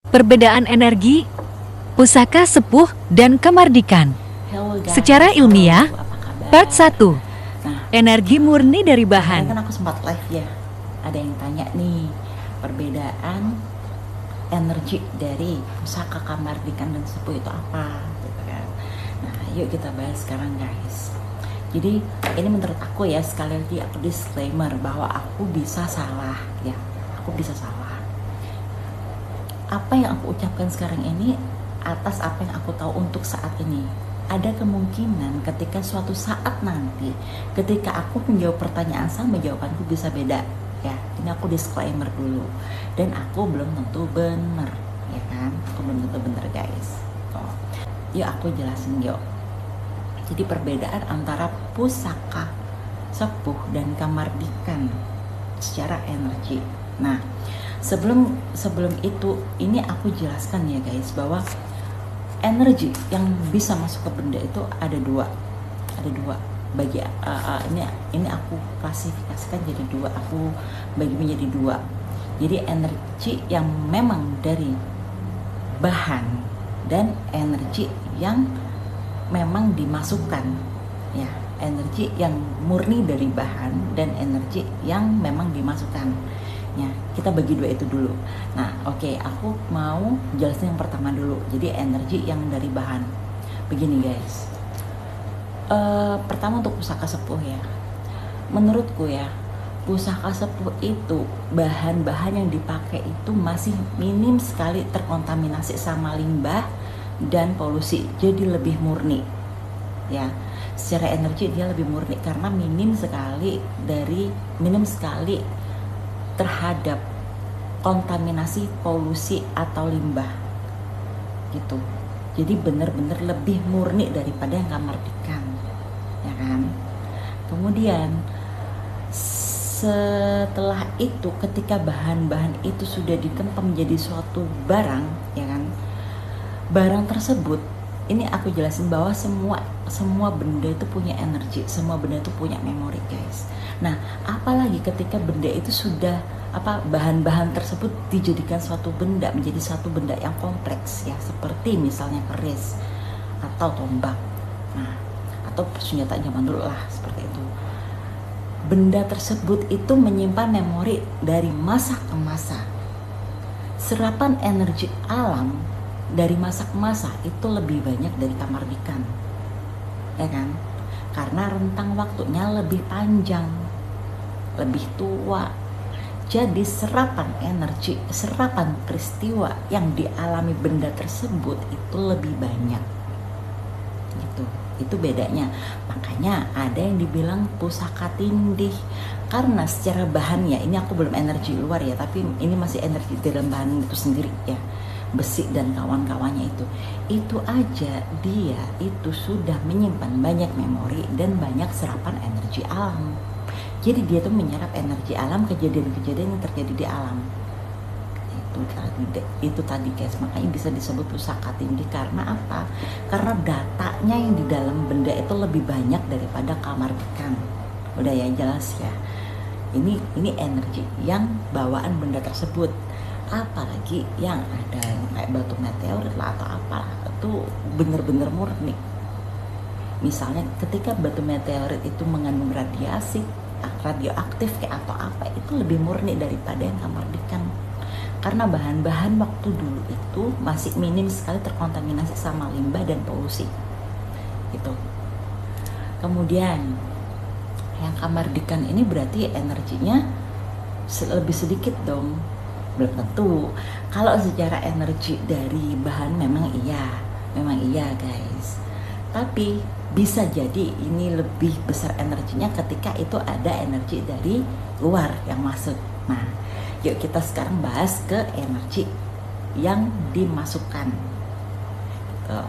Perbedaan energi, pusaka sepuh dan kemardikan. Hello guys, Secara ilmiah, apa kabar? Part 1. Nah, Energi murni dari kemarin bahan. kan aku sempat live ya. Ada yang tanya nih, perbedaan energi dari pusaka kamardikan dan sepuh itu apa? Gitu kan. Nah, yuk kita bahas sekarang guys. Jadi ini menurut aku ya, sekali lagi aku disclaimer bahwa aku bisa salah ya. Aku bisa salah. Apa yang aku ucapkan sekarang ini atas apa yang aku tahu untuk saat ini. Ada kemungkinan ketika suatu saat nanti, ketika aku menjawab pertanyaan sama, jawabanku bisa beda. Ya, ini aku disclaimer dulu. Dan aku belum tentu benar, ya kan? Aku belum tentu benar guys. Oh. Yuk aku jelasin yuk. Jadi perbedaan antara pusaka sepuh dan kamardikan secara energi. Nah, sebelum itu ini aku jelaskan ya guys, bahwa energi yang bisa masuk ke benda itu ada dua bagi ini aku klasifikasikan jadi dua, aku bagi menjadi dua. Jadi energi yang memang dari bahan dan energi yang memang dimasukkan ya, energi yang murni dari bahan dan energi yang memang dimasukkan ya. Kita bagi dua itu dulu. Nah oke, aku mau jelasin yang pertama dulu. Jadi energi yang dari bahan begini guys. Pertama untuk pusaka sepuh ya, menurutku ya, pusaka sepuh itu bahan-bahan yang dipakai itu masih minim sekali terkontaminasi sama limbah dan polusi, jadi lebih murni ya. Secara energi dia lebih murni karena minim sekali terhadap kontaminasi polusi atau limbah gitu. Jadi benar-benar lebih murni daripada yang kamardikan ya kan. Kemudian setelah itu, ketika bahan-bahan itu sudah ditempa menjadi suatu barang ya kan, barang tersebut, ini aku jelasin bahwa semua benda itu punya energi, semua benda itu punya memori guys. Nah, apalagi ketika benda itu sudah bahan-bahan tersebut dijadikan suatu benda, menjadi suatu benda yang kompleks ya, seperti misalnya keris atau tombak, nah atau senjata zaman dulu lah seperti itu. Benda tersebut itu menyimpan memori dari masa ke masa. Serapan energi alam dari masa ke masa itu lebih banyak dari kamardikan ya kan, karena rentang waktunya lebih panjang, lebih tua. Jadi serapan energi, serapan peristiwa yang dialami benda tersebut itu lebih banyak gitu. Itu bedanya. Makanya ada yang dibilang pusaka tindih, karena secara bahannya, ini aku belum energi luar ya, tapi ini masih energi dalam bahan itu sendiri ya, besi dan kawan-kawannya itu aja dia itu sudah menyimpan banyak memori dan banyak serapan energi alam. Jadi dia tuh menyerap energi alam, kejadian-kejadian yang terjadi di alam. Itu tadi guys, makanya bisa disebut pusaka tindih. Karena apa? Karena datanya yang di dalam benda itu lebih banyak daripada kamardikan. Udah ya, jelas ya. Ini energi yang bawaan benda tersebut. Apalagi yang ada kayak batu meteorit lah atau apalah, itu bener-bener murni. Misalnya ketika batu meteorit itu mengandung radiasi radioaktif kayak atau apa, itu lebih murni daripada yang kamardikan, karena bahan-bahan waktu dulu itu masih minim sekali terkontaminasi sama limbah dan polusi gitu. Kemudian yang kamardikan ini berarti energinya lebih sedikit dong. Belum tentu. Kalau secara energi dari bahan memang iya guys, tapi bisa jadi ini lebih besar energinya ketika itu ada energi dari luar yang masuk. Nah, yuk kita sekarang bahas ke energi yang dimasukkan gitu.